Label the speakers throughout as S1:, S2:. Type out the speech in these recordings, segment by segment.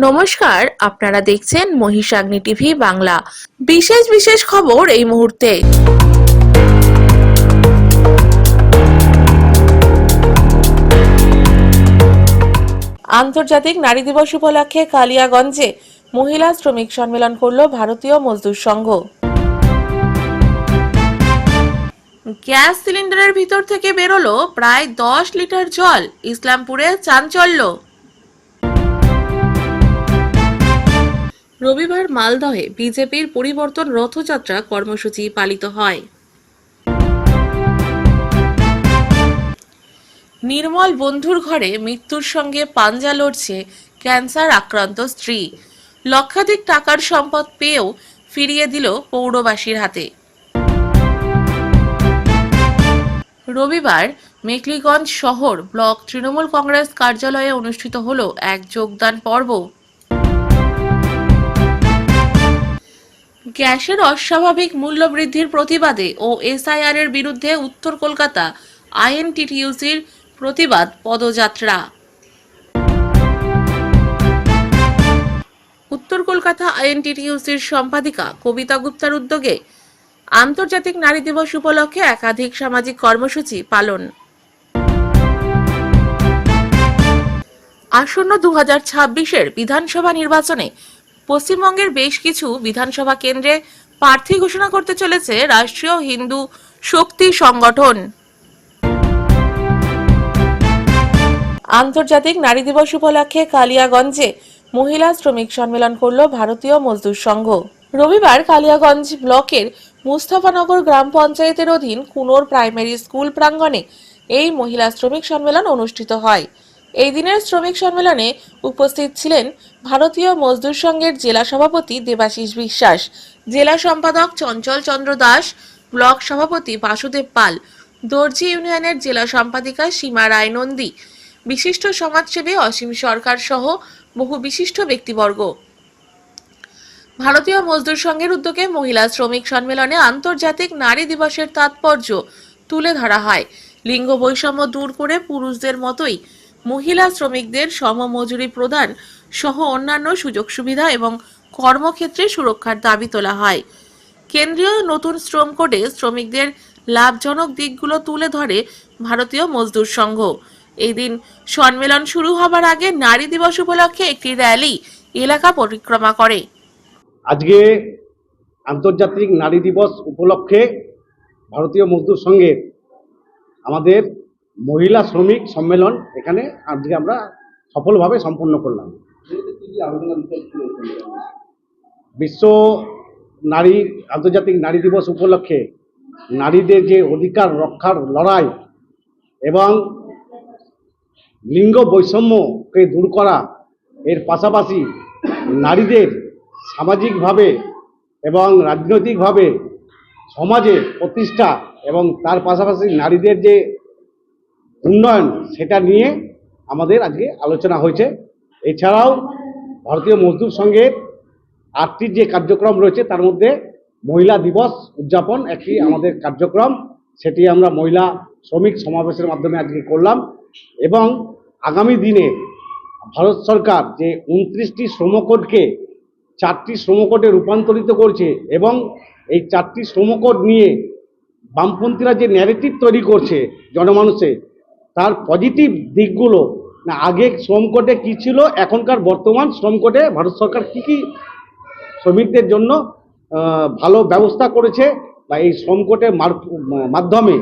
S1: নমস্কার, আপনারা দেখছেন মহিষাগ্নি টিভি বাংলা। বিশেষ খবর এই মুহূর্তে। আন্তর্জাতিক নারী দিবস উপলক্ষে কালিয়াগঞ্জে মহিলা শ্রমিক সম্মেলন করল ভারতীয় মজদুর সংঘ। গ্যাস সিলিন্ডারের ভিতর থেকে বেরোলো প্রায় 10 লিটার জল, ইসলামপুরে চাঞ্চল্য। রবিবার মালদহে বিজেপির পরিবর্তন রথযাত্রা কর্মসূচি পালিত হয়। নির্মল বন্ধুর ঘরে মৃত্যুর সঙ্গে পাঞ্জা লড়ছে ক্যান্সার আক্রান্ত স্ত্রী। লক্ষাধিক টাকার সম্পদ পেয়েও ফিরিয়ে দিল পৌরবাসীর হাতে। রবিবার মেখলিগঞ্জ শহর ব্লক তৃণমূল কংগ্রেস কার্যালয়ে অনুষ্ঠিত হলো এক যোগদান পর্ব। গ্যাসের অস্বাভাবিক মূল্য বৃদ্ধির প্রতিবাদে ও এসআইআর এর বিরুদ্ধে উত্তর কলকাতা আইএনটিটিইউসির প্রতিবাদ পদযাত্রা। উত্তর কলকাতা আইএনটিটিইউসির সম্পাদিকা কবিতা গুপ্তার উদ্যোগে আন্তর্জাতিক নারী দিবস উপলক্ষে একাধিক সামাজিক কর্মসূচি পালন। আসন্ন 2026-এর বিধানসভা নির্বাচনে পশ্চিমবঙ্গের বেশ কিছু বিধানসভা কেন্দ্রে প্রার্থী ঘোষণা করতে চলেছে রাষ্ট্রীয় হিন্দু শক্তি সংগঠন। আন্তর্জাতিক নারী দিবস উপলক্ষে কালিয়াগঞ্জে মহিলা শ্রমিক সম্মেলন করল ভারতীয় মজদুর সংঘ। রবিবার কালিয়াগঞ্জ ব্লকের মুস্তাফানগর গ্রাম পঞ্চায়েতের অধীন কুনোর প্রাইমারি স্কুল প্রাঙ্গণে এই মহিলা শ্রমিক সম্মেলন অনুষ্ঠিত হয়। এই দিনের শ্রমিক সম্মেলনে উপস্থিত ছিলেন ভারতীয় মজদুর সংঘের জেলা সভাপতি দেবাশিস বিশ্বাস, জেলা সম্পাদক চঞ্চল চন্দ্র দাস, ব্লক সভাপতি বাসুদেব পাল, দর্জি ইউনিয়নের জেলা সম্পাদিকা সীমা রায় নন্দী, বিশিষ্ট সমাজসেবী অসীম সরকার সহ বহু বিশিষ্ট ব্যক্তিবর্গ। ভারতীয় মজদুর সংঘের উদ্যোগে মহিলা শ্রমিক সম্মেলনে আন্তর্জাতিক নারী দিবসের তাৎপর্য তুলে ধরা হয়। লিঙ্গ বৈষম্য দূর করে পুরুষদের মতোই মহিলা শ্রমিকদের সমমজুরি প্রদান সহ অন্যান্য সুযোগ সুবিধা এবং কর্মক্ষেত্রে সুরক্ষার দাবি তোলা হয়। কেন্দ্রীয় নতুন শ্রম কোডে শ্রমিকদের লাভজনক দিকগুলো তুলে ধরে ভারতীয় মজদুর সংঘ। এই দিন সম্মেলন শুরু হবার আগে নারী দিবস উপলক্ষে একটি র্যালি এলাকা পরিক্রমা করে।
S2: আজকে আন্তর্জাতিক নারী দিবস উপলক্ষে ভারতীয় মজদুর সংঘের আমাদের মহিলা শ্রমিক সম্মেলন এখানে আজকে আমরা সফলভাবে সম্পন্ন করলাম। বিশ্ব নারী আন্তর্জাতিক নারী দিবস উপলক্ষে নারীদের যে অধিকার রক্ষার লড়াই এবং লিঙ্গ বৈষম্যকে দূর করা, এর পাশাপাশি নারীদের সামাজিকভাবে এবং রাজনৈতিকভাবে সমাজে প্রতিষ্ঠা এবং তার পাশাপাশি নারীদের যে উন্নয়ন, সেটা নিয়ে আমাদের আজকে আলোচনা হয়েছে। এছাড়াও ভারতীয় মজদুর সংঘের 8টি যে কার্যক্রম রয়েছে তার মধ্যে মহিলা দিবস উদযাপন একটি আমাদের কার্যক্রম, সেটি আমরা মহিলা শ্রমিক সমাবেশের মাধ্যমে আজকে করলাম। এবং আগামী দিনে ভারত সরকার যে 29টি শ্রমকোডকে 4টি শ্রমকোডে রূপান্তরিত করছে এবং এই 4টি শ্রমকোড নিয়ে বামপন্থীরা যে ন্যারেটিভ তৈরি করছে জনমানুষে, তার পজিটিভ দিকগুলো না, আগে শ্রম কোডে কী ছিল, এখনকার বর্তমান শ্রম কোডে ভারত সরকার কী কী শ্রমিকদের জন্য ভালো ব্যবস্থা করেছে বা এই শ্রম কোডের মাধ্যমে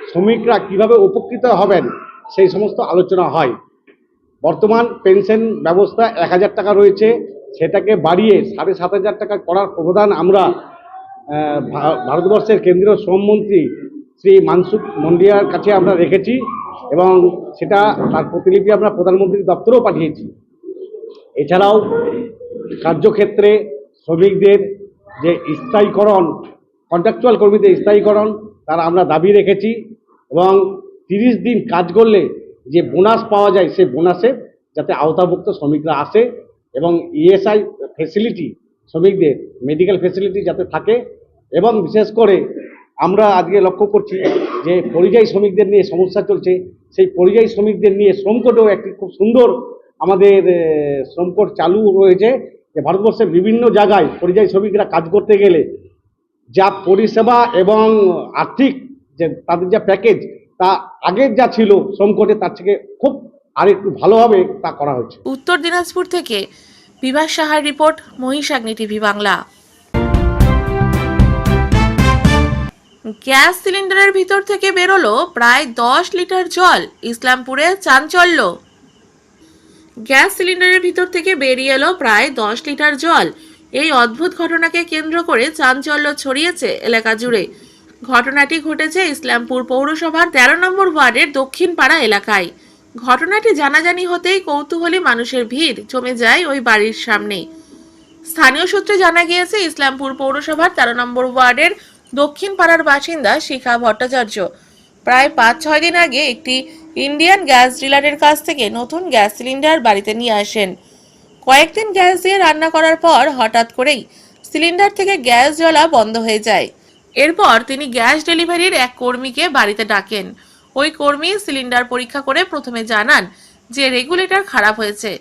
S2: শ্রমিকরা কিভাবে উপকৃত হবেন সেই সমস্ত আলোচনা হয়। বর্তমান পেনশন ব্যবস্থা 1000 টাকা রয়েছে, সেটাকে বাড়িয়ে 7500 টাকা করার প্রবধান আমরা ভারতবর্ষের কেন্দ্রীয় শ্রমমন্ত্রী শ্রী মানসুখ মন্ডিয়ার কাছে আমরা রেখেছি এবং সেটা তার প্রতিলিপি আমরা প্রধানমন্ত্রীর দপ্তরেও পাঠিয়েছি। এছাড়াও কার্যক্ষেত্রে শ্রমিকদের যে স্থায়ীকরণ, কন্ট্রাকচুয়াল কর্মীদের স্থায়ীকরণ, তার আমরা দাবি রেখেছি এবং 30 দিন কাজ করলে যে বোনাস পাওয়া যায় সেই বোনাসে যাতে আওতাভুক্ত শ্রমিকরা আসে এবং ইএসআই ফেসিলিটি, শ্রমিকদের মেডিকেল ফেসিলিটি যাতে থাকে। এবং বিশেষ করে আমরা আজকে লক্ষ্য করছি যে পরিযায়ী শ্রমিকদের নিয়ে সমস্যা চলছে, সেই পরিযায়ী শ্রমিকদের নিয়ে শ্রম কোডেও একটি খুব সুন্দর আমাদের শ্রম কোড চালু রয়েছে, যে ভারতবর্ষের বিভিন্ন জায়গায় পরিযায়ী শ্রমিকরা কাজ করতে গেলে যা পরিষেবা এবং আর্থিক যে তাদের যা প্যাকেজ, তা আগের যা ছিল শ্রম কোডে তার থেকে খুব আরেকটু ভালোভাবে তা করা হচ্ছে।
S1: উত্তর দিনাজপুর থেকে বিভাস সাহার রিপোর্ট, মহিষাগ্নি টিভি বাংলা। গ্যাস সিলিন্ডারের ভিতর থেকে বেরোলো প্রায় 10 লিটার জল, ইসলামপুরে চাঞ্চল্য। গ্যাস সিলিন্ডারের ভিতর থেকে বেরিয়ে এলো প্রায় 10 লিটার জল। এই অদ্ভুত ঘটনাকে কেন্দ্র করে চাঞ্চল্য ছড়িয়েছে এলাকা জুড়ে। ঘটনাটি ঘটেছে ইসলামপুর পৌরসভার 13 নম্বর ওয়ার্ডের দক্ষিণ পাড়া এলাকায়। ঘটনাটি জানাজানি হতেই কৌতূহলী মানুষের ভিড় জমে যায় ওই বাড়ির সামনে। স্থানীয় সূত্রে জানা গিয়েছে, ইসলামপুর পৌরসভার 13 নম্বর ওয়ার্ডের দক্ষিণ পাড়ার বাসিন্দা শিখা ভট্টাচার্য প্রায় 5-6 দিন আগে একটি ইন্ডিয়ান গ্যাস ডিলারের কাছ থেকে নতুন গ্যাস সিলিন্ডার বাড়িতে নিয়ে আসেন। কয়েকদিন গ্যাস দিয়ে রান্না করার পর হঠাৎ করেই সিলিন্ডার থেকে গ্যাস জ্বলা বন্ধ হয়ে যায়। এরপর তিনি গ্যাস ডেলিভারির এক কর্মীকে বাড়িতে ডাকেন। ওই কর্মী সিলিন্ডার পরীক্ষা করে প্রথমে জানান যে রেগুলেটর খারাপ হয়েছে।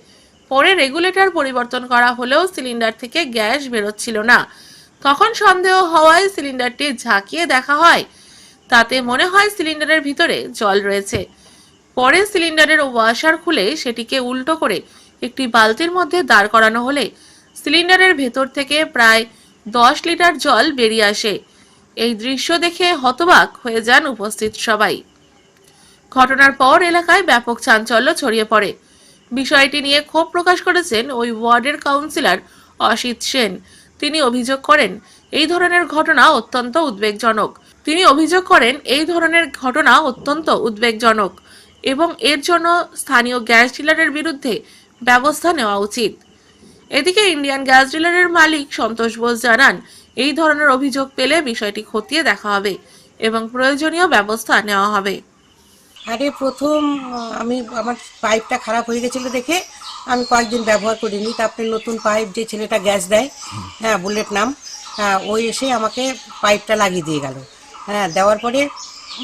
S1: পরে রেগুলেটর পরিবর্তন করা হলেও সিলিন্ডার থেকে গ্যাস বেরোচ্ছিল না। তখন সন্দেহ হওয়ায় সিলিন্ডারটি ঝাঁকিয়ে দেখা হয়, তাতে মনে হয় সিলিন্ডারের ভিতরে জল রয়েছে। পরে সিলিন্ডারের ওয়াশার খুলে সেটিকে উল্টো করে একটি বালতির মধ্যে দাঁড় করানো হলে সিলিন্ডারের ভেতর থেকে প্রায় 10 লিটার জল বেরিয়ে আসে। এই দৃশ্য দেখে হতবাক হয়ে যান উপস্থিত সবাই। ঘটনার পর এলাকায় ব্যাপক চাঞ্চল্য ছড়িয়ে পড়ে। বিষয়টি নিয়ে ক্ষোভ প্রকাশ করেছেন ওই ওয়ার্ডের কাউন্সিলর অসিত সেন। তিনি অভিযোগ করেন এই ধরনের ঘটনা অত্যন্ত উদ্বেগজনক এবং এর জন্য স্থানীয় গ্যাস ডিলারের বিরুদ্ধে ব্যবস্থা নেওয়া উচিত। এদিকে ইন্ডিয়ান গ্যাস ডিলারের মালিক সন্তোষ বোস জানান, এই ধরনের অভিযোগ পেলে বিষয়টি খতিয়ে দেখা হবে এবং প্রয়োজনীয় ব্যবস্থা নেওয়া হবে।
S3: আরে প্রথম আমার পাইপটা খারাপ হয়ে গেছিলো দেখে আমি কয়েকদিন ব্যবহার করিনি। তারপরে নতুন পাইপ যে ছেলেটা গ্যাস দেয়, হ্যাঁ বুলেট নাম, হ্যাঁ ওই এসে আমাকে পাইপটা লাগিয়ে দিয়ে গেল। হ্যাঁ দেওয়ার পরে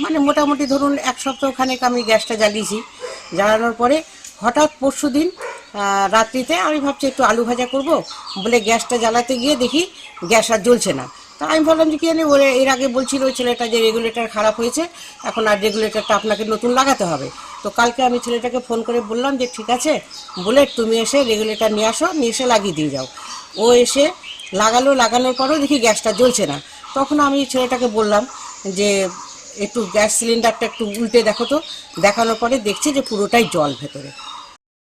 S3: মানে মোটামুটি ধরুন 1 সপ্তাহ খানেক আমি গ্যাসটা জ্বালিয়েছি। জ্বালানোর পরে হঠাৎ পরশুদিন রাত্রিতে আমি ভাবছি একটু আলু ভাজা করব বলে গ্যাসটা জ্বালাতে গিয়ে দেখি গ্যাস আর জ্বলছে না। তা আমি ভাবলাম যে কি জানি, ওরে এর আগে বলছিল ওই ছেলেটা যে রেগুলেটর খারাপ হয়েছে, এখন আর রেগুলেটরটা আপনাকে নতুন লাগাতে হবে। তো কালকে আমি ছেলেটাকে ফোন করে বললাম যে ঠিক আছে বুলেট, তুমি এসে রেগুলেটর নিয়ে আসো, নিয়ে এসে লাগিয়ে দিয়ে যাও। ও এসে লাগানোর পরেও দেখি গ্যাসটা জ্বলছে না। তখন আমি ছেলেটাকে বললাম যে একটু গ্যাস সিলিন্ডারটা একটু উল্টে দেখো তো। দেখানোর পরে দেখছি যে পুরোটাই জল ভেতরে।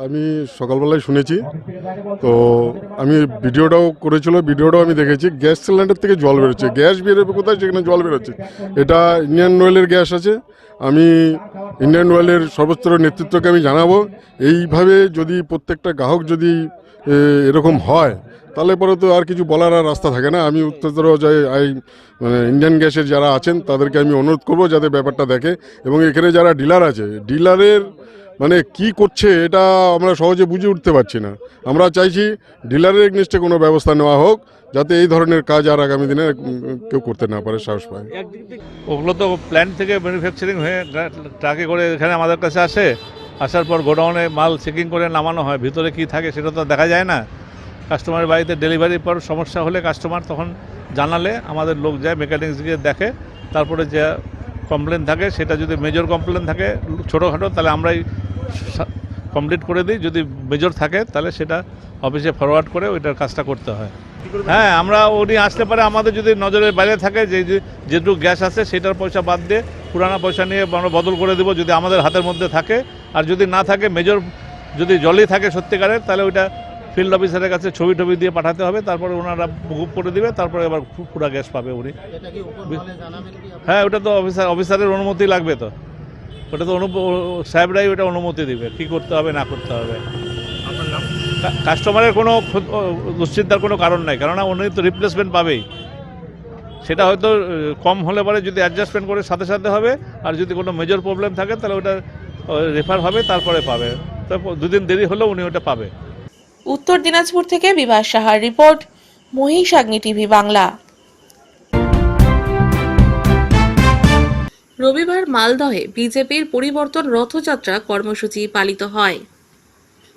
S4: আমি সকালবেলায় শুনেছি, তো আমি ভিডিওটাও আমি দেখেছি। গ্যাস সিলিন্ডার থেকে জল বেরোচ্ছে, গ্যাস বেরোবে কোথায়, সেখানে জল বেরোচ্ছে। এটা ইন্ডিয়ান অয়েলের গ্যাস আছে। আমি ইন্ডিয়ান অয়েলের সর্বস্তরের নেতৃত্বকে আমি জানাবো, এইভাবে যদি প্রত্যেকটা গ্রাহক যদি এরকম হয় তাহলে পরে তো আর কিছু বলার আর রাস্তা থাকে না। আমি উত্তরতর ইন্ডিয়ান গ্যাসের যারা আছেন তাদেরকে আমি অনুরোধ করবো যাতে ব্যাপারটা দেখে, এবং এখানে যারা ডিলার আছে, ডিলারের মানে কি করছে এটা আমরা সহজে বুঝে উঠতে পারছি না। আমরা চাইছি ডিলারের এগনেস্টে কোনো ব্যবস্থা নেওয়া হোক, যাতে এই ধরনের কাজ আর আগামী দিনে কেউ করতে না পারে, সাহস পায়।
S5: ওগুলো তো প্ল্যান্ট থেকে ম্যানুফ্যাকচারিং হয়ে ট্রাকে করে এখানে আমাদের কাছে আসার পর গোডাউনে মাল চেকিং করে নামানো হয়। ভিতরে কি থাকে সেটা তো দেখা যায় না। কাস্টমারের বাড়িতে ডেলিভারির পর সমস্যা হলে কাস্টমার তখন জানালে আমাদের লোক যায়, মেকানিক্স গিয়ে দেখে। তারপরে যে কমপ্লেন থাকে, সেটা যদি মেজর কমপ্লেন থাকে ছোটোখাটো, তাহলে আমরাই কমপ্লিট করে দিই। যদি মেজর থাকে তাহলে সেটা অফিসে ফরওয়ার্ড করে ওইটার কাজটা করতে হয়। হ্যাঁ, আমরা উনি আসলে পরে আমাদের যদি নজরের বাইরে থাকে যে যেটুকু গ্যাস আছে সেটার পয়সা বাদ দিয়ে পুরানা পয়সা নিয়ে আমরা বদল করে দেবো, যদি আমাদের হাতের মধ্যে থাকে। আর যদি না থাকে, মেজর যদি জলই থাকে সত্যিকারের, তাহলে ওইটা ফিল্ড অফিসারের কাছে ছবি দিয়ে পাঠাতে হবে। তারপরে ওনারা বুক করে দিবে, তারপরে আবার পুরা গ্যাস পাবে উনি। হ্যাঁ, ওটা তো অফিসারের অনুমতি লাগবে, তো ওটা তো সাহেবরাই ওটা অনুমতি দিবে কী করতে হবে না করতে হবে। কাস্টমারের কোনো দুশ্চিন্তার কোনো কারণ নাই, কেননা উনি তো রিপ্লেসমেন্ট পাবেই। সেটা হয়তো কম হলে পরে যদি অ্যাডজাস্টমেন্ট করে সাথে সাথে হবে, আর যদি কোনো মেজর প্রবলেম থাকে তাহলে ওটা রেফার হবে, তারপরে পাবে। তো 2 দিন দেরি হলেও উনি ওটা পাবে।
S1: উত্তর দিনাজপুর থেকে বিভাস সাহার রিপোর্ট, মহিষাগ্নি টিভি বাংলা। রবিবার মালদহে বিজেপির পরিবর্তন রথযাত্রা কর্মসূচি পালিত হয়।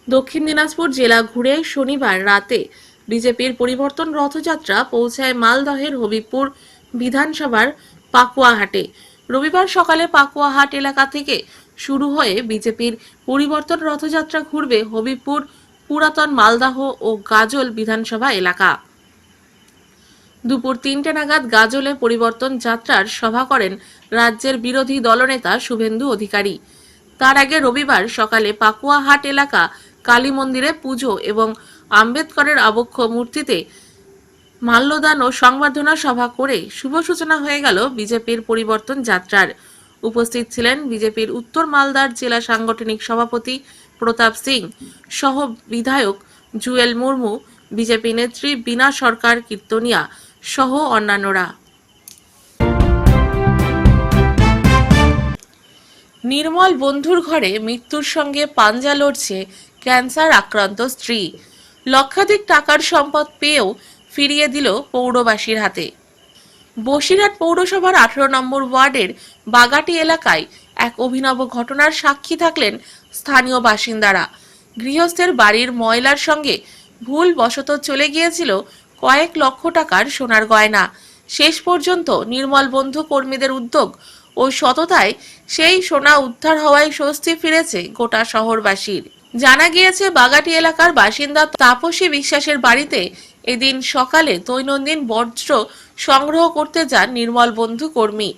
S1: দক্ষিণ দিনাজপুর জেলা ঘুরে শনিবার রাতে বিজেপির পরিবর্তন রথযাত্রা পৌঁছায় মালদহের হবিবপুর বিধানসভার পাকুয়াহাটে। রবিবার সকালে পাকুয়াহাট এলাকা থেকে শুরু হয়ে বিজেপির পরিবর্তন রথযাত্রা ঘুরবে হবিবপুর, পুরাতন মালদহ ও গাজল বিধানসভা এলাকা। দুপুর 3টে নাগাদ গাজলে পরিবর্তন যাত্রার সভা করেন রাজ্যের বিরোধী দলনেতা শুভেন্দু অধিকারী। তার আগে রবিবার সকালে পাকুয়াহাট এলাকা কালী মন্দিরে পুজো এবং আম্বেদকরের আবক্ষ মূর্তিতে মাল্যদান ও সংবর্ধনা সভা করে শুভ সূচনা হয়ে গেল বিজেপির পরিবর্তন যাত্রার। উপস্থিত ছিলেন বিজেপির উত্তর মালদার জেলা সাংগঠনিক সভাপতি প্রতাপ সিং সহ বিধায়ক জুয়েল মুর্মু, বিজেপি নেত্রী বীণা সরকার কীর্তনিয়া সহ অন্যান্যরা। নির্মল বন্ধুর ঘরে মৃত্যুর সঙ্গে পাঞ্জা লড়ছে ক্যান্সার আক্রান্ত স্ত্রী। লক্ষাধিক টাকার সম্পদ পেয়েও ফিরিয়ে দিল পৌরবাসীর হাতে। বসিরহাট পৌরসভার 18 নম্বর ওয়ার্ডের বাগাটি এলাকায় এক অভিনব ঘটনার সাক্ষী থাকলেন স্থানীয় বাসিন্দারা। গৃহস্থের বাড়ির ময়লার সঙ্গে ভুল বশত চলে গিয়েছিল কয়েক লক্ষ টাকার সোনার গয়না। শেষ পর্যন্ত নির্মল বন্ধু কর্মীদের উদ্যোগ ও সততায় সেই সোনা উদ্ধার হওয়ায় স্বস্তি ফিরেছে গোটা শহরবাসীর। জানা গিয়েছে বাগাটি এলাকার বাসিন্দা তাপসী বিশ্বাসের বাড়িতে এদিন সকালে দৈনন্দিন বর্জ্য সংগ্রহ করতে যান নির্মল বন্ধু কর্মী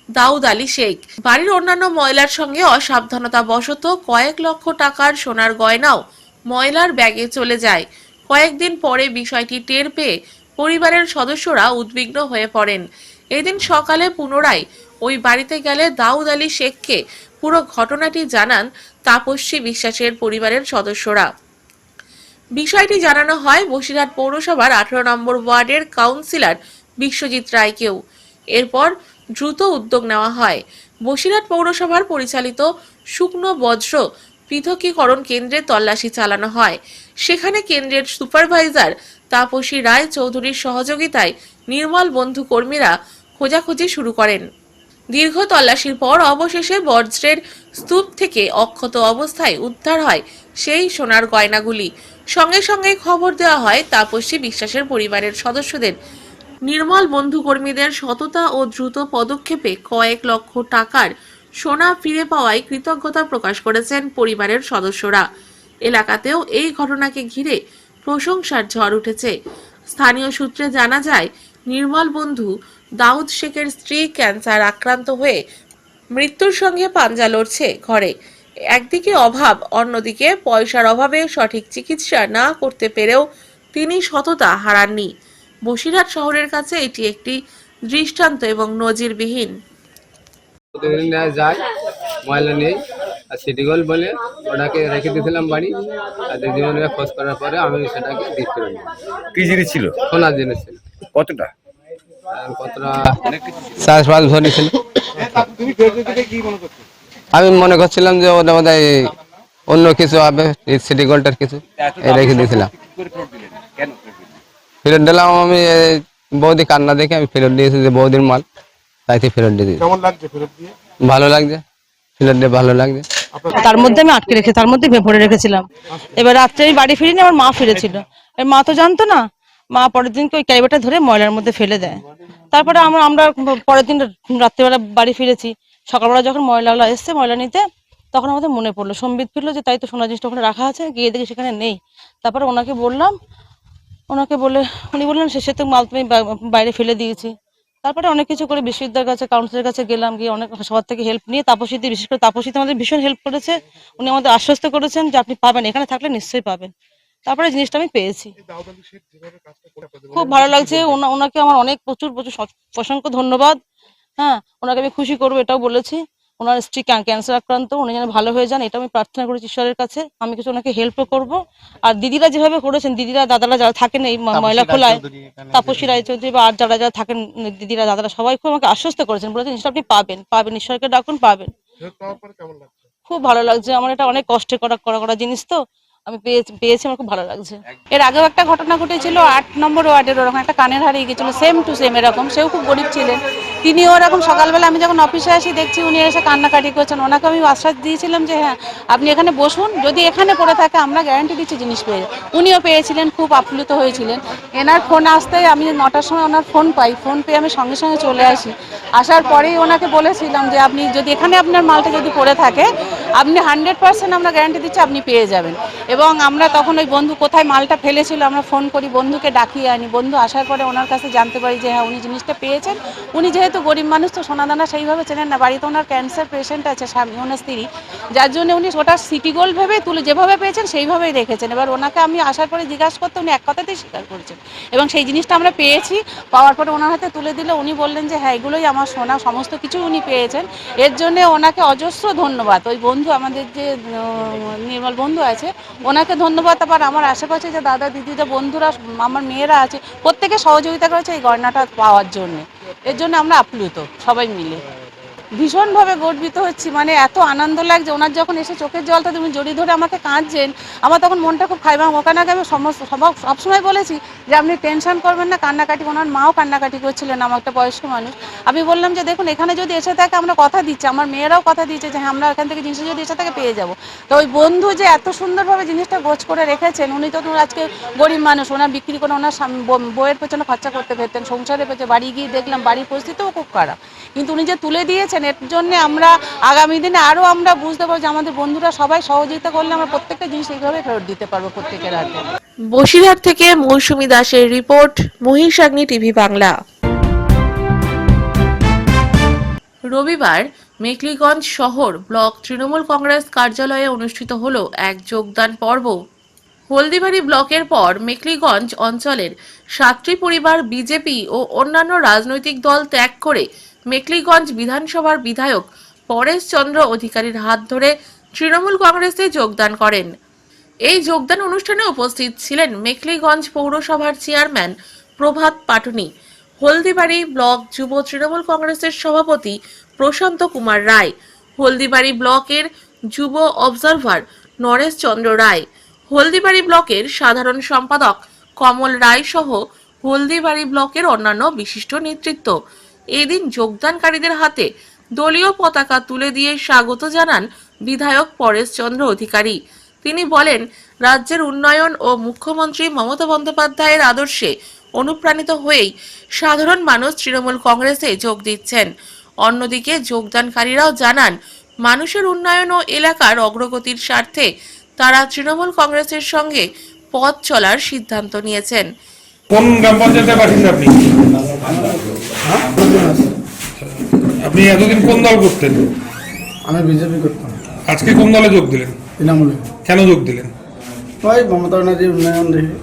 S1: দাউদ আলী শেখ। বাড়ির অন্যান্য ময়লার সঙ্গে অসাবধানতা বশত কয়েক লক্ষ টাকার সোনার গয়নাও ময়লার ব্যাগে চলে যায়। কয়েকদিন পরে বিষয়টি টের পেয়ে পরিবারের সদস্যরা উদ্বিগ্ন হয়ে পড়েন। এদিন সকালে পুনরায় ওই বাড়িতে গেলে দাউদ আলী শেখকে পুরো ঘটনাটি জানান তাপস্বী বিশ্বাসের পরিবারের সদস্যরা। বিষয়টি জানানো হয় বসিরহাট পৌরসভার 18 নম্বর ওয়ার্ডের কাউন্সিলর বিশ্বজিৎ রায়কেও। এরপর দ্রুত উদ্যোগ নেওয়া হয়। বসিরহাট পৌরসভার পরিচালিত শুকনো বজ্র পৃথকীকরণ কেন্দ্রে তল্লাশি চালানো হয়। সেখানে কেন্দ্রের সুপারভাইজার তাপসী রায় চৌধুরীর সহযোগিতায় নির্মল বন্ধু কর্মীরা খোঁজাখুঁজি শুরু করেন। দীর্ঘ তল্লাশির পর অবশেষে বজ্রের স্তূপ থেকে অক্ষত অবস্থায় উদ্ধার হয় সেই সোনার গয়নাগুলি। সঙ্গে সঙ্গে খবর দেওয়া হয় তাপস্বী বিশ্বাসের পরিবারের সদস্যদের। নির্মল বন্ধু কর্মীদের সততা ও দ্রুত পদক্ষেপে কয়েক লক্ষ টাকার সোনা ফিরে পাওয়ায় কৃতজ্ঞতা প্রকাশ করেছেন পরিবারের সদস্যরা। এলাকাতেও এই ঘটনাকে ঘিরে প্রশংসার ঝড় উঠেছে। স্থানীয় সূত্রে জানা যায়, নির্মল বন্ধু দাউদ শেখের স্ত্রী ক্যান্সার আক্রান্ত হয়ে মৃত্যুর সঙ্গে পাঞ্জা লড়ছে ঘরে। একদিকে অভাব, অন্যদিকে পয়সার অভাবে সঠিক চিকিৎসা না করতে পেরেও তিনি সততা হারাননি। বসিরহাট শহরের কাছে এটি একটি দৃষ্টান্ত এবং নজিরবিহীন।
S6: প্রতিদিন যায় ময়লা নেই আর সিটি গোল্ড বলে ওটাকে রেখে দিয়েছিলাম বাড়ি। আর দিদিমণিকে খোঁজ করার পরে আমি সেটাকে দিয়ে ফেরত দিই।
S7: কি জিনিস ছিল?
S6: সোনার জিনিস ছিল।
S7: কতটা?
S6: কতটা 4-5 ভরি ছিল। আমি মনে করছিলাম যে ওটা বোধহয় অন্য কিছু হবে, সিটি গোল্ডের কিছু রেখে দিয়েছিলাম। ফেরত দিলাম আমি, বৌদি কান্না দেখে আমি ফেরত দিয়েছি, যে বৌদির মাল তাইতে ফেরত দিয়ে দিয়েছি। ভালো লাগছে, ফেরত দিয়ে ভালো লাগছে।
S8: তার মধ্যে আমি আটকে রেখে তার মধ্যে ভরে রেখেছিলাম। এবার রাত্রে আমি বাড়ি ফিরিনি, আমার মা ফিরেছিল। মা তো জানতো না, মা পরের দিনকে ওই ক্যারিবারটা ধরে ময়লার মধ্যে ফেলে দেয়। তারপরে আমরা পরের দিন রাত্রিবেলা বাড়ি ফিরেছি। সকালবেলা যখন ময়লাগুলো এসছে ময়লা নিতে, তখন আমাদের মনে পড়লো, সম্বিত ফিরলো যে তাই তো সোনার জিনিসটা ওখানে রাখা আছে, গিয়ে দেখি সেখানে নেই। তারপরে ওনাকে বললাম, ওনাকে বলে উনি বললেন সে তো মাল তুমি বাইরে ফেলে দিয়েছি। তারপরে অনেক কিছু করে বিশ্ববিদ্যালয়ের কাছে, কাউন্সিলের কাছে গেলাম, গিয়ে অনেক সবার থেকে হেল্প নিয়ে তাপসীতে, বিশেষ করে তাপসীতে আমাদের ভীষণ হেল্প করেছে। উনি আমাদের আশ্বস্ত করেছেন যে আপনি পাবেন, এখানে থাকলে নিশ্চয়ই পাবেন। তারপরে জিনিসটা আমি পেয়েছি, খুব ভালো লাগছে। ওনাকে আমার অনেক প্রচুর অসংখ্য ধন্যবাদ। হ্যাঁ, ওনাকে আমি খুশি করবো এটাও বলেছি। ওনার স্ত্রী ক্যান্সার আক্রান্ত, উনি যেন ভালো হয়ে যান এটা আমি প্রার্থনা করেছি ঈশ্বরের কাছে। আমি কিছু ওনাকে হেল্পও করবো। আর দিদিরা যেভাবে করেছেন, দিদিরা দাদারা যারা থাকেন এই ময়লা খোলায়, তাপসী রায়চৌধুরী বা আর যারা থাকেন দিদিরা দাদারা সবাই খুব আমাকে আশ্বস্ত করেছেন, বলেছেন জিনিসটা আপনি পাবেন, ঈশ্বরকে ডাকুন, পাবেন। খুব ভালো লাগছে আমার, এটা অনেক কষ্টে করা জিনিস তো আমি পেয়েছি, আমার খুব ভালো লাগছে।
S7: এর আগেও একটা ঘটনা ঘটেছিল 8 নম্বর ওয়ার্ডের, ওরকম একটা কানের হারিয়ে গেছিল, সেম টু সেম এরকম, সেও খুব গরিব ছিলেন। তিনিও ওরকম সকালবেলা আমি যখন অফিসে আসি দেখছি উনি এসে কান্নাকাটি করছেন। ওনাকে আমি আশ্বাস দিয়েছিলাম যে হ্যাঁ আপনি এখানে বসুন, যদি এখানে পড়ে থাকে আমরা গ্যারান্টি দিচ্ছি জিনিস পেয়ে যাবেন। উনিও পেয়েছিলেন, খুব আপ্লুত হয়েছিলেন। এনার ফোন আসতে আমি 9টার সময় ওনার ফোন পাই, ফোন পেয়ে আমি সঙ্গে সঙ্গে চলে আসি। আসার পরেই ওনাকে বলেছিলাম যে আপনি যদি এখানে আপনার মালটা যদি পড়ে থাকে আপনি 100% আমরা গ্যারান্টি দিচ্ছি আপনি পেয়ে যাবেন। এবং আমরা তখন ওই বন্ধু কোথায় মালটা ফেলেছিল আমরা ফোন করি, বন্ধুকে ডাকিয়ে আনি। বন্ধু আসার পরে ওনার কাছে জানতে পারি যে হ্যাঁ উনি জিনিসটা পেয়েছেন। উনি যেহেতু গরিব মানুষ তো সোনাদানা সেইভাবে চেনেন না, বাড়িতে ওনার ক্যান্সার পেশেন্ট আছে স্বামী ওনার স্ত্রী, যার জন্য উনি ওটা সিটি গোল্ড ভেবে তুলে যেভাবে পেয়েছেন সেইভাবেই রেখেছেন। এবার ওনাকে আমি আসার পরে জিজ্ঞাসা করতে উনি এক কথাতেই স্বীকার করেছেন এবং সেই জিনিসটা আমরা পেয়েছি। পাওয়ার পরে ওনার হাতে তুলে দিলে উনি বললেন যে হ্যাঁ এগুলোই আমার সোনা, সমস্ত কিছু উনি পেয়েছেন। এর জন্য ওনাকে অজস্র ধন্যবাদ। ওই বন্ধু আমাদের যে নির্মল বন্ধু আছে ওনাকে ধন্যবাদ। আবার আমার আশেপাশে যে দাদা দিদি যে বন্ধুরা আমার মেয়েরা আছে প্রত্যেকে সহযোগিতা করেছে এই গয়নাটা পাওয়ার জন্য। এর জন্য আমরা আপ্লুত সবাই মিলে, ভীষণভাবে গর্বিত হচ্ছি। মানে এত আনন্দ লাগছে, ওনার যখন এসে চোখের জলটা তুমি জড়িয়ে ধরে আমাকে কাঁদছেন, আমার তখন মনটা খুব খাইবাম। ওখানে আগে আমি সবসময় বলেছি যে আপনি টেনশন করবেন না, কান্নাকাটি, ওনার মাও কান্নাকাটি করছিলেন, আমার একটা বয়স্ক মানুষ। আমি বললাম যে দেখুন এখানে যদি এসে থাকে আমরা কথা দিচ্ছি, আমার মেয়েরাও কথা দিচ্ছে যে হ্যাঁ আমরা এখান থেকে জিনিসটা যদি এসে থাকে পেয়ে যাবো। তো ওই বন্ধু যে এত সুন্দরভাবে জিনিসটা গোছ করে রেখেছেন, উনি তো আজকে গরিব মানুষ, ওনার বিক্রি করে ওনার বইয়ের পেছনে খরচা করতে পেতেন, সংসারের পেছনে। বাড়ি গিয়ে দেখলাম বাড়ির পরিস্থিতিও খুব খারাপ, কিন্তু উনি যে তুলে দিয়েছেন এর জন্য আমরা আগামী দিনে আরও আমরা বুঝতে পারবো যে আমাদের বন্ধুরা সবাই সহযোগিতা করলে আমরা প্রত্যেকটা জিনিস এইভাবে ফেরত দিতে পারবো প্রত্যেকের হাতে।
S1: বসিরহাট থেকে মৌসুমী দাসের রিপোর্ট, মহিষাগ্নি টিভি বাংলা। রবিবার মেখলিগঞ্জ শহর ব্লক তৃণমূল কংগ্রেস কার্যালয়ে অনুষ্ঠিত হলো এক যোগদান পর্ব। হলদিবাড়ি ব্লকের পর মেখলিগঞ্জ অঞ্চলের 7টি পরিবার বিজেপি ও অন্যান্য রাজনৈতিক দল ত্যাগ করে মেখলিগঞ্জ বিধানসভার বিধায়ক পরেশ চন্দ্র অধিকারীর হাত ধরে তৃণমূল কংগ্রেসে যোগদান করেন। এই যোগদান অনুষ্ঠানে উপস্থিত ছিলেন মেখলিগঞ্জ পৌরসভার চেয়ারম্যান প্রভাত পাটনি, হলদিবাড়ি ব্লক যুব তৃণমূল কংগ্রেসের সভাপতি প্রশান্ত কুমার রায়, হলদিবাড়ি ব্লকের যুব অবজারভার নরেশ চন্দ্র রায়, হলদিবাড়ি ব্লকের সাধারণ সম্পাদক কমল রায় সহ হলদিবাড়ি ব্লকের অন্যান্য বিশিষ্ট নেতৃত্ব। এদিন যোগদানকারীদের হাতে দলীয় পতাকা তুলে দিয়ে স্বাগত জানান বিধায়ক পরেশ চন্দ্র অধিকারী। তিনি বলেন, রাজ্যের উন্নয়ন ও মুখ্যমন্ত্রী মমতা বন্দ্যোপাধ্যায়ের আদর্শে অনুপ্রাণিত হয়েই সাধারণ মানুষ তৃণমূল কংগ্রেসে যোগ দিচ্ছেন। অন্যদিকে যোগদানকারীরাও জানান, মানুষের উন্নয়ন ও এলাকার অগ্রগতির স্বার্থে তারা তৃণমূল কংগ্রেসের সঙ্গে পথ চলার সিদ্ধান্ত নিয়েছেন।
S9: কোন গ্রাম পঞ্চায়েতের বাসিন্দা আপনি? আপনি এতদিন কোন দল করতেন?
S10: আমি বিজেপি করতাম।
S9: আজকে কোন দলে যোগ দিলেন?
S10: তৃণমূলে।
S9: কেন যোগ দিলেন?
S10: ওই মমতা ব্যানার্জির উন্নয়ন দেখে।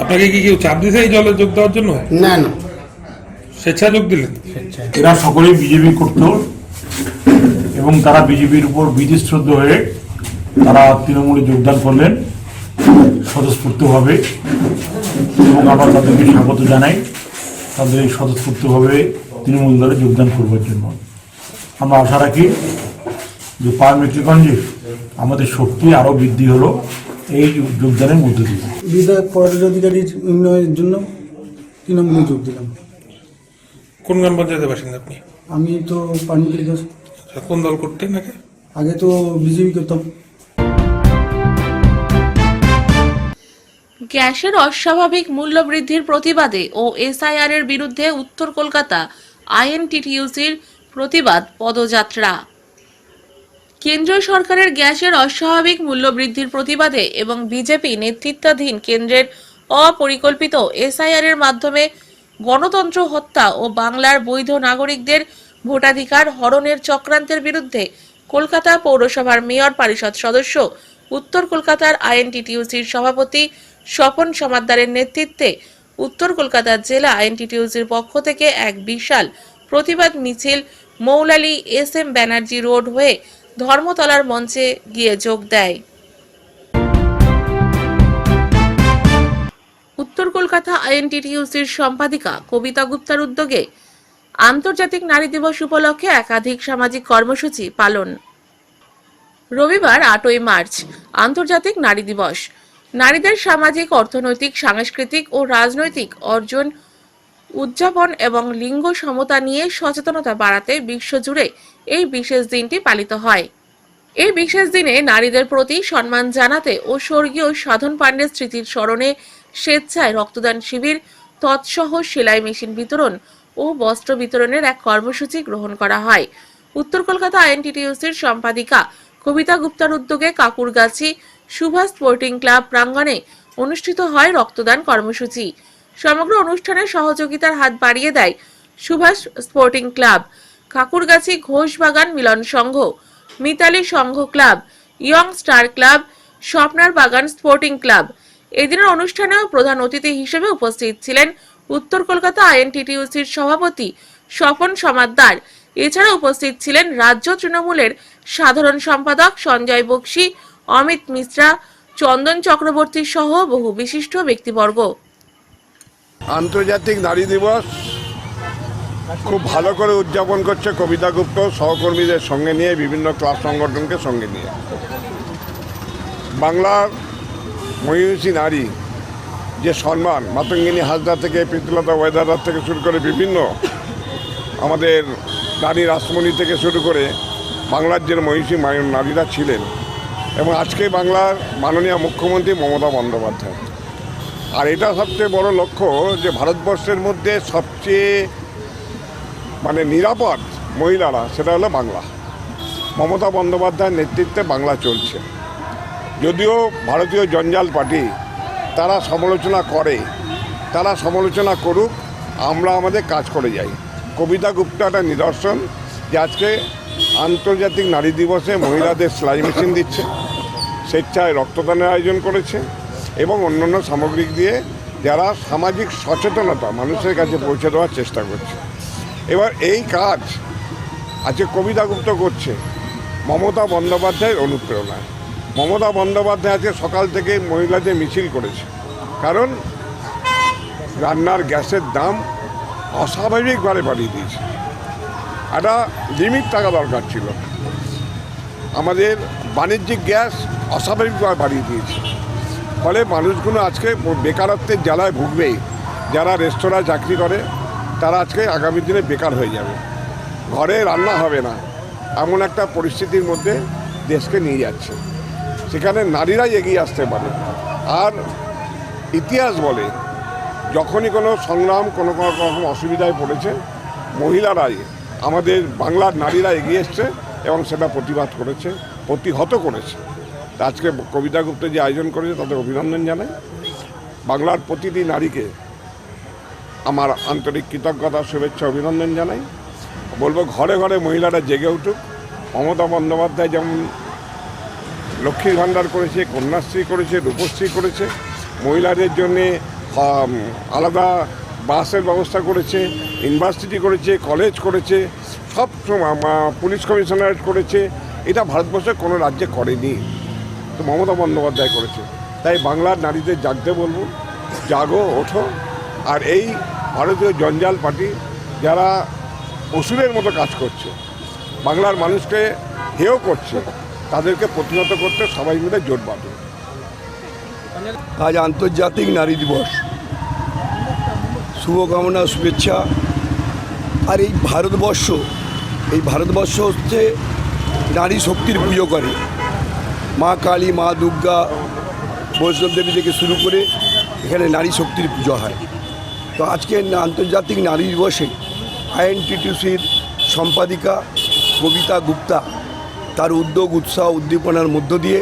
S9: আপনাকে কি কেউ চাপ দিয়েছে এই দলে যোগ দেওয়ার জন্য?
S10: না না,
S9: স্বেচ্ছা যোগ দিলেন?
S11: এরা সকলেই বিজেপি করত এবং তারা বিজেপির উপর বিধিশ্রদ্ধ হয়ে তারা তৃণমূলে যোগদান করলেন স্বতঃস্ফূর্তভাবে এবং আমরা তাদেরকে স্বাগত জানাই তাদের এই স্বতঃস্ফূর্তভাবে তৃণমূল দলে যোগদান করবার জন্য। আমরা আশা রাখি যে মেখলিগঞ্জে আমাদের শক্তি আরও বৃদ্ধি হলো এই যোগদানের মধ্য দিয়ে।
S10: বিধায়ক পরেশ অধিকারীর উন্নয়নের জন্য তৃণমূলে যোগ দিলাম।
S9: কোন গ্রাম পঞ্চায়েতের বাসিন্দা আপনি?
S10: আমি তো পানমিত্রি দাস।
S9: কোন দল করতেন আগে?
S10: আগে তো বিজেপি করতাম।
S1: গ্যাসের অস্বাভাবিক মূল্য বৃদ্ধির প্রতিবাদে ও এসআইআর এর বিরুদ্ধে উত্তর কলকাতা আইএনটিটিইউসির প্রতিবাদ পদযাত্রা। কেন্দ্রীয় সরকারের গ্যাসের অস্বাভাবিক মূল্য বৃদ্ধির প্রতিবাদে এবং বিজেপি নেতৃত্বাধীন কেন্দ্রের অপরিকল্পিত এসআইআর এর মাধ্যমে গণতন্ত্র হত্যা ও বাংলার বৈধ নাগরিকদের ভোটাধিকার হরণের চক্রান্তের বিরুদ্ধে কলকাতা পৌরসভার মেয়র পরিষদ সদস্য, উত্তর কলকাতার আইএনটিটিইউসির সভাপতি স্বপন সমাদ্দারের নেতৃত্বে উত্তর কলকাতা জেলা আইএনটিটিইউসির পক্ষ থেকে এক বিশাল প্রতিবাদ মিছিল মৌলালী এস.এম. ব্যানার্জি রোড হয়ে ধর্মতলার মঞ্চে গিয়ে যোগ দেয়। উত্তর কলকাতা আইএনটিটিইউসির সম্পাদিকা কবিতা গুপ্তার উদ্যোগে আন্তর্জাতিক নারী দিবস উপলক্ষে একাধিক সামাজিক কর্মসূচি পালন। রবিবার 8ই মার্চ আন্তর্জাতিক নারী দিবস। নারীদের সামাজিক, অর্থনৈতিক, সাংস্কৃতিক ও রাজনৈতিক অর্জন উদযাপন এবং লিঙ্গ সমতা নিয়ে সচেতনতা বাড়াতে বিশ্বজুড়ে এই বিশেষ দিনটি পালিত হয়। এই বিশেষ দিনে নারীদের প্রতি সম্মান জানাতে ও স্বর্গীয় সাধন পাণ্ডের স্মৃতির স্মরণে স্বেচ্ছায় রক্তদান শিবির, তৎসহ সেলাই মেশিন বিতরণ ও বস্ত্র বিতরণের এক কর্মসূচি গ্রহণ করা হয়। উত্তর কলকাতা আইএনটিটিইউসির সম্পাদিকা কবিতা গুপ্তার উদ্যোগে কাকুরগাছি সুভাষ স্পোর্টিং ক্লাব প্রাঙ্গণে অনুষ্ঠিত হয় রক্তদান কর্মসূচি। সমগ্র অনুষ্ঠানে সহযোগিতার হাত বাড়িয়ে দেয় সুভাষ স্পোর্টিং ক্লাব, কাকুরগাছি ঘোষবাগান মিলন সংঘ, মিতালি সংঘ ক্লাব, ইয়ং স্টার ক্লাব, স্বপ্নার বাগান স্পোর্টিং ক্লাব। এদিনের অনুষ্ঠানেও প্রধান অতিথি হিসেবে উপস্থিত ছিলেন উত্তর কলকাতা আইএনটিটিইউসির সভাপতি স্বপন সমাদ্দার। এছাড়া উপস্থিত ছিলেন রাজ্য তৃণমূলের সাধারণ সম্পাদক সঞ্জয় বক্সি, অমিত মিশ্রা, চন্দন চক্রবর্তী সহ বহু বিশিষ্ট ব্যক্তিবর্গ।
S12: আন্তর্জাতিক নারী দিবস খুব ভালো করে উদযাপন করছে কবিতা গুপ্ত সহকর্মীদের সঙ্গে নিয়ে, বিভিন্ন ক্লাব সংগঠনকে সঙ্গে নিয়ে। বাংলার মহিষী নারী যে সম্মান, মাতঙ্গিনী হাজরা থেকে প্রীতিলতা ওয়েদারার থেকে শুরু করে বিভিন্ন আমাদের নারী রাসমণি থেকে শুরু করে বাংলার যে মহিষী নারীরা ছিলেন, এবং আজকে বাংলার মাননীয় মুখ্যমন্ত্রী মমতা বন্দ্যোপাধ্যায়। আর এটা সবচেয়ে বড় লক্ষ্য যে ভারতবর্ষের মধ্যে সবচেয়ে নিরাপদ মহিলারা সেটা হলো বাংলা। মমতা বন্দ্যোপাধ্যায়ের নেতৃত্বে বাংলা চলছে। যদিও ভারতীয় জঞ্জাল পার্টি তারা সমালোচনা করে, তারা সমালোচনা করুক, আমরা আমাদের কাজ করে যাই। কবিতা গুপ্তা একটা নিদর্শন যে আজকে আন্তর্জাতিক নারী দিবসে মহিলাদের সেলাই মেশিন দিচ্ছে, স্বেচ্ছায় রক্তদানের আয়োজন করেছে এবং অন্যান্য সামগ্রিক দিয়ে যারা সামাজিক সচেতনতা মানুষের কাছে পৌঁছে দেওয়ার চেষ্টা করছে। এবার এই কাজ আজকে কবিতা গুপ্ত করছে মমতা বন্দ্যোপাধ্যায়ের অনুপ্রেরণায়। মমতা বন্দ্যোপাধ্যায় আজকে সকাল থেকে মহিলাদের মিছিল করেছে, কারণ রান্নার গ্যাসের দাম অস্বাভাবিকভাবে বাড়িয়ে দিয়েছে। একটা লিমিট থাকা দরকার ছিল। আমাদের বাণিজ্যিক গ্যাস অস্বাভাবিকভাবে বাড়িয়ে দিয়েছে, ফলে মানুষগুলো আজকে বেকারত্বের জ্বালায় ভুগবেই। যারা রেস্তোরাঁ চাকরি করে তারা আজকে আগামী দিনে বেকার হয়ে যাবে, ঘরে রান্না হবে না, এমন একটা পরিস্থিতির মধ্যে দেশকে নিয়ে যাচ্ছে। সেখানে নারীরাই এগিয়ে আসতে পারে। আর ইতিহাস বলে যখনই কোনো সংগ্রাম কোনো রকম অসুবিধায় পড়েছে, মহিলারাই, আমাদের বাংলার নারীরা এগিয়ে এসছে এবং সেটা প্রতিবাদ করেছে, প্রতিহত করেছে। আজকে কবিতা গুপ্ত যে আয়োজন করেছে তাদের অভিনন্দন জানাই। বাংলার প্রতিটি নারীকে আমার আন্তরিক কৃতজ্ঞতা, শুভেচ্ছা, অভিনন্দন জানাই। বলবো ঘরে ঘরে মহিলারা জেগে উঠুক। মমতা বন্দ্যোপাধ্যায় যেমন লক্ষ্মীর ভাণ্ডার করেছে, কন্যাশ্রী করেছে, রূপশ্রী করেছে, মহিলাদের জন্যে আলাদা বাসের ব্যবস্থা করেছে, ইউনিভার্সিটি করেছে, কলেজ করেছে, সব পুলিশ কমিশনারেট করেছে। এটা ভারতবর্ষের কোনো রাজ্যে করেনি, তো মমতা বন্দ্যোপাধ্যায় করেছে। তাই বাংলার নারীদের জাগতে বলবো, জাগো, ওঠো। আর এই ভারতীয় জঞ্জাল পার্টি যারা অসুরের মতো কাজ করছে, বাংলার মানুষকে হেয় করছে, তাদেরকে প্রতিহত করতে সবাই মিলে জোট বাঁধো।
S13: আজ আন্তর্জাতিক নারী দিবস, শুভকামনা, শুভেচ্ছা। আর এই ভারতবর্ষ হচ্ছে নারী শক্তির পুজো করে। মা কালী, মা দুর্গা, বৈষ্ণব দেবী থেকে শুরু করে এখানে নারী শক্তির পুজো হয়। তো আজকে আন্তর্জাতিক নারী দিবসে আইএনটিটিউসির সম্পাদিকা কবিতা গুপ্তা তার উদ্যোগ, উৎসাহ, উদ্দীপনার মধ্য দিয়ে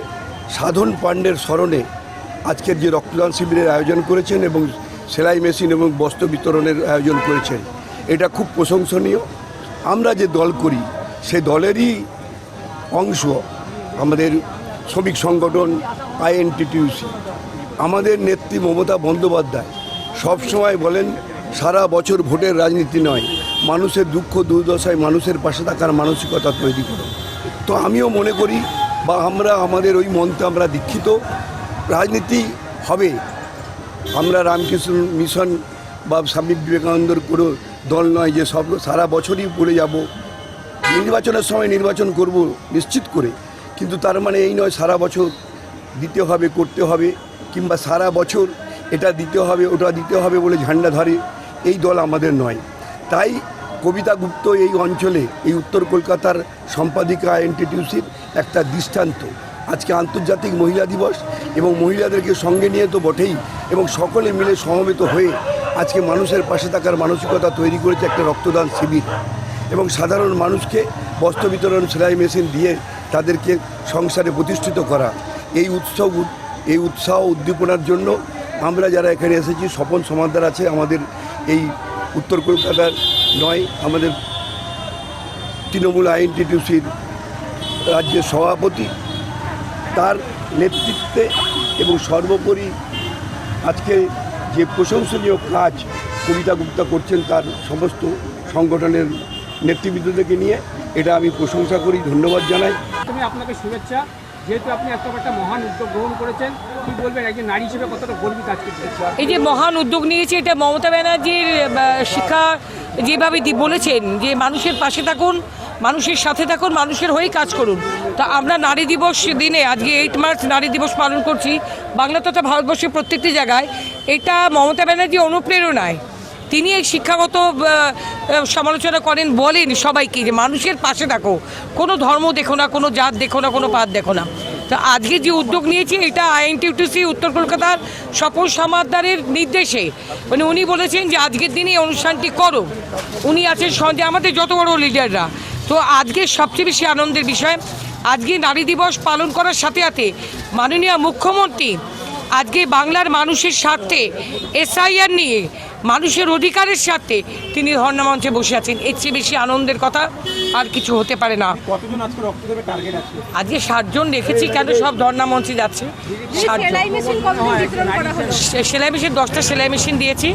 S13: সাধন পাণ্ডের স্মরণে আজকের যে রক্তদান শিবিরের আয়োজন করেছেন এবং সেলাই মেশিন এবং বস্ত্র বিতরণের আয়োজন করেছেন, এটা খুব প্রশংসনীয়। আমরা যে দল করি সে দলেরই অংশ আমাদের শ্রমিক সংগঠন আইএনটিটিউসি। আমাদের নেত্রী মমতা বন্দ্যোপাধ্যায় সবসময় বলেন, সারা বছর ভোটের রাজনীতি নয়, মানুষের দুঃখ দুর্দশায় মানুষের পাশে থাকার মানসিকতা তৈরি করো। তো আমিও মনে করি, বা আমরা আমাদের ওই মন্ত্রে আমরা দীক্ষিত, রাজনীতি হবে। আমরা রামকৃষ্ণ মিশন বা স্বামী বিবেকানন্দর কোনো দল নয় যে সব সারা বছরই পড়ে যাব। নির্বাচনের সময় নির্বাচন করব নিশ্চিত করে, কিন্তু তার মানে এই নয় সারা বছর দিতে হবে, করতে হবে, কিংবা সারা বছর এটা দিতে হবে ওটা দিতে হবে বলে ঝান্ডা ধরে এই দল আমাদের নয়। তাই কবিতা গুপ্ত এই অঞ্চলে, এই উত্তর কলকাতার সম্পাদিকা এনটিটিউসির একটা দৃষ্টান্ত। আজকে আন্তর্জাতিক মহিলা দিবস এবং মহিলাদেরকে সঙ্গে নিয়ে তো বটেই, এবং সকলে মিলে সমবেত হয়ে আজকে মানুষের পাশে থাকার মানসিকতা তৈরি করেছে একটা রক্তদান শিবির, এবং সাধারণ মানুষকে বস্ত্র বিতরণ, সেলাই মেশিন দিয়ে তাদেরকে সংসারে প্রতিষ্ঠিত করা। এই উৎসাহ উদ্দীপনার জন্য আমরা যারা এখানে এসেছি, স্বপন সমাদার আছে আমাদের এই উত্তর কলকাতার নয়, আমাদের তৃণমূল আইএনটিটিউসির রাজ্যের সভাপতি, তার নেতৃত্বে এবং সর্বোপরি আজকে যে প্রশংসনীয় কাজ কবিতা গুপ্তা করছেন তার সমস্ত সংগঠনের নেতৃবৃন্দদেরকে নিয়ে, এটা আমি প্রশংসা করি, ধন্যবাদ জানাই।
S14: তুমি আপনাকে শুভেচ্ছা, যেহেতু আপনি একটা মহান উদ্যোগ গ্রহণ করেছেন, কি বলবেন একজন নারী হিসেবে কতটা গর্বিত আজকে?
S3: এই যে মহান উদ্যোগ নিয়েছে, এটা মমতা ব্যানার্জির শিক্ষা যেভাবে বলেছেন যে মানুষের পাশে থাকুন, মানুষের সাথে থাকুন, মানুষের হয়েই কাজ করুন। তা আমরা নারী দিবস দিনে আজকে 8 মার্চ নারী দিবস পালন করছি বাংলা তথা ভারতবর্ষের প্রত্যেকটি জায়গায়। এটা মমতা ব্যানার্জি অনুপ্রেরণায় তিনি এই শিক্ষাগত সমালোচনা করেন, বলেন সবাইকে যে মানুষের পাশে থাকো, কোনো ধর্ম দেখো না, কোনো জাত দেখো না, কোনো পাত দেখো না। তো আজকে যে উদ্যোগ নিয়েছি এটা আইএনটিটিউসি উত্তর কলকাতার স্বপন সমাদারের নির্দেশে, মানে উনি বলেছেন যে আজকের দিনে এই অনুষ্ঠানটি করো। উনি আছেন সঙ্গে আমাদের যত বড় লিডাররা। তো আজকে সবচেয়ে বেশি আনন্দের বিষয়, আজকে নারী দিবস পালন করার সাথে সাথে মাননীয় মুখ্যমন্ত্রী আজকে বাংলার মানুষের স্বার্থে এসআইআর নিয়ে মানুষের অধিকারের স্বার্থে তিনি ধর্ণা মঞ্চে বসে আছেন। এর চেয়ে বেশি আনন্দের কথা আর কিছু হতে পারে না।
S14: কতজন আজকে রক্ত দেবে টার্গেট আছে?
S3: আজকে 60 জন রেখেছি, কেন সব ধর্ণা মঞ্চে যাচ্ছে। 60 সেলাই মেশিন 10টা সেলাই মেশিন দিয়েছি,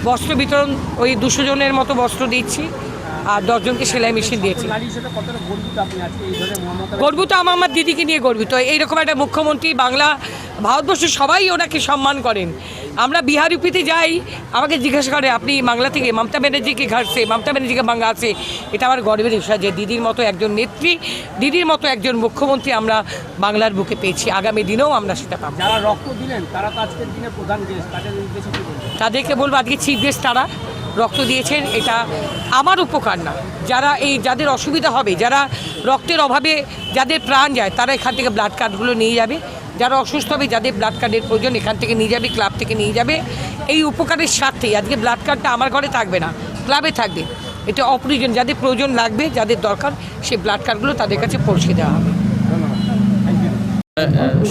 S3: বস্ত্র বিতরণ ওই 200 জনের মতো বস্ত্র দিচ্ছি, আর 10 জনকে সেলাই মেশিন দিয়েছি। গর্বিত আমার দিদিকে নিয়ে গর্বিত, এইরকম একটা মুখ্যমন্ত্রী। বাংলা ভারতবর্ষের সবাই ওনাকে সম্মান করেন। আমরা বিহার ইউপিতে যাই, আমাকে জিজ্ঞাসা করে আপনি বাংলা থেকে, মমতা ব্যানার্জিকে ঘাটছে, মমতা ব্যানার্জিকে বাংলা আছে। এটা আমার গর্বের বিষয় যে দিদির মতো একজন নেত্রী, দিদির মতো একজন মুখ্যমন্ত্রী আমরা বাংলার বুকে পেয়েছি। আগামী দিনেও আমরা সেটা পাবো।
S14: যারা রক্ত দিলেন তারা তো আজকের দিনে প্রধান গেস্ট,
S3: তাদেরকে বলবো আজকে চিফ গেস্ট তারা রক্ত দিয়েছেন, এটা আমার উপকার না। যারা যাদের অসুবিধা হবে, যারা রক্তের অভাবে যাদের প্রাণ যায়, তারা এখান থেকে ব্লাড কার্ডগুলো নিয়ে যাবে। যারা অসুস্থ হবে, যাদের ব্লাড কার্ডের প্রয়োজন, এখান থেকে নিয়ে যাবে, ক্লাব থেকে নিয়ে যাবে। এই উপকারের স্বার্থে আজকে ব্লাড কার্ডটা আমার ঘরে থাকবে না, ক্লাবে থাকবে। এটা অপ্রয়োজন, যাদের প্রয়োজন লাগবে, যাদের দরকার, সেই ব্লাড কার্ডগুলো তাদের কাছে পৌঁছে দেওয়া হবে।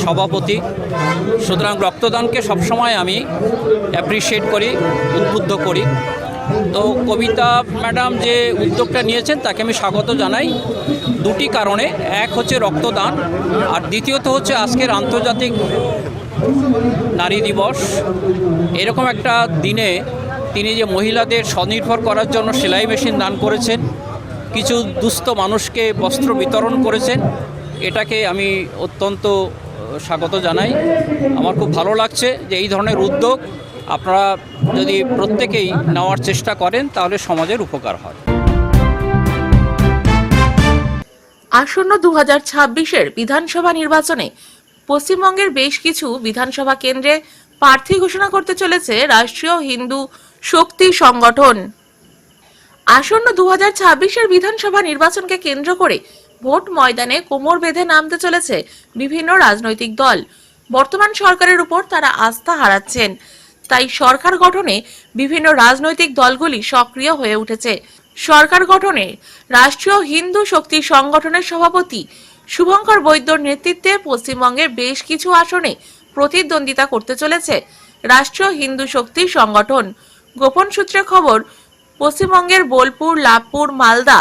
S15: সভাপতি, সুতরাং রক্তদানকে সবসময় আমি অ্যাপ্রিসিয়েট করি, উদ্বুদ্ধ করি। তো কবিতা ম্যাডাম যে উদ্যোগটা নিয়েছেন তাকে আমি স্বাগত জানাই দুটি কারণে। এক হচ্ছে রক্তদান, আর দ্বিতীয়ত হচ্ছে আজকের আন্তর্জাতিক নারী দিবস। এরকম একটা দিনে তিনি যে মহিলাদের স্বনির্ভর করার জন্য সেলাই মেশিন দান করেছেন, কিছু দুস্থ মানুষকে বস্ত্র বিতরণ করেছেন, এটাকে আমি অত্যন্ত স্বাগত জানাই। আমার খুব ভালো লাগছে যে এই ধরনের উদ্যোগ আপনারা যদি প্রত্যেকেই নেওয়ার চেষ্টা করেন তাহলে সমাজের উপকার হয়।
S1: আসন্ন 2026-এর বিধানসভা নির্বাচনে পশ্চিমবঙ্গের বেশ কিছু বিধানসভা কেন্দ্রে প্রার্থী ঘোষণা করতে চলেছে রাষ্ট্রীয় হিন্দু শক্তি সংগঠন। আসন্ন 2026-এর বিধানসভা নির্বাচনকে কেন্দ্র করে ভোট ময়দানে কোমর বেঁধে নামতে চলেছে বিভিন্ন রাজনৈতিক দল। বর্তমান সরকারের উপর তারা আস্থা হারাচ্ছেন, তাই সরকার গঠনে বিভিন্ন রাজনৈতিক দলগুলি সক্রিয় হয়ে উঠেছে। সরকার গঠনে রাষ্ট্রীয় হিন্দু শক্তি সংগঠনের সভাপতি শুভঙ্কর বৈদ্যর নেতৃত্বে পশ্চিমবঙ্গের বেশ কিছু আসনে প্রতিদ্বন্দ্বিতা করতে চলেছে রাষ্ট্রীয় হিন্দু শক্তি সংগঠন। গোপন সূত্রে খবর, পশ্চিমবঙ্গের বোলপুর, লাভপুর, মালদা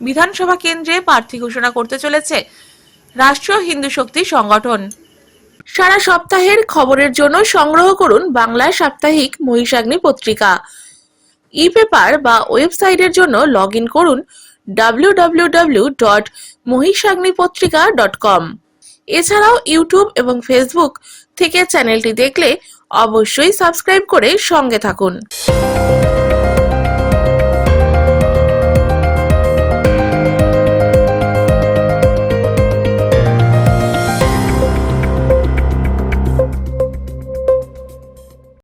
S1: বিধানসভা কেন্দ্রে প্রার্থী ঘোষণা করতে চলেছে রাষ্ট্রীয় হিন্দু শক্তি সংগঠন। সারা সপ্তাহের খবরের জন্য সংগ্রহ করুন বাংলা সাপ্তাহিক মহিষাগ্নি পত্রিকা। ই পেপার বা ওয়েবসাইটের জন্য লগ ইন করুন www.mohisagnipotrika.com। এছাড়াও ইউটিউব এবং ফেসবুক থেকে চ্যানেলটি দেখলে অবশ্যই সাবস্ক্রাইব করে সঙ্গে থাকুন।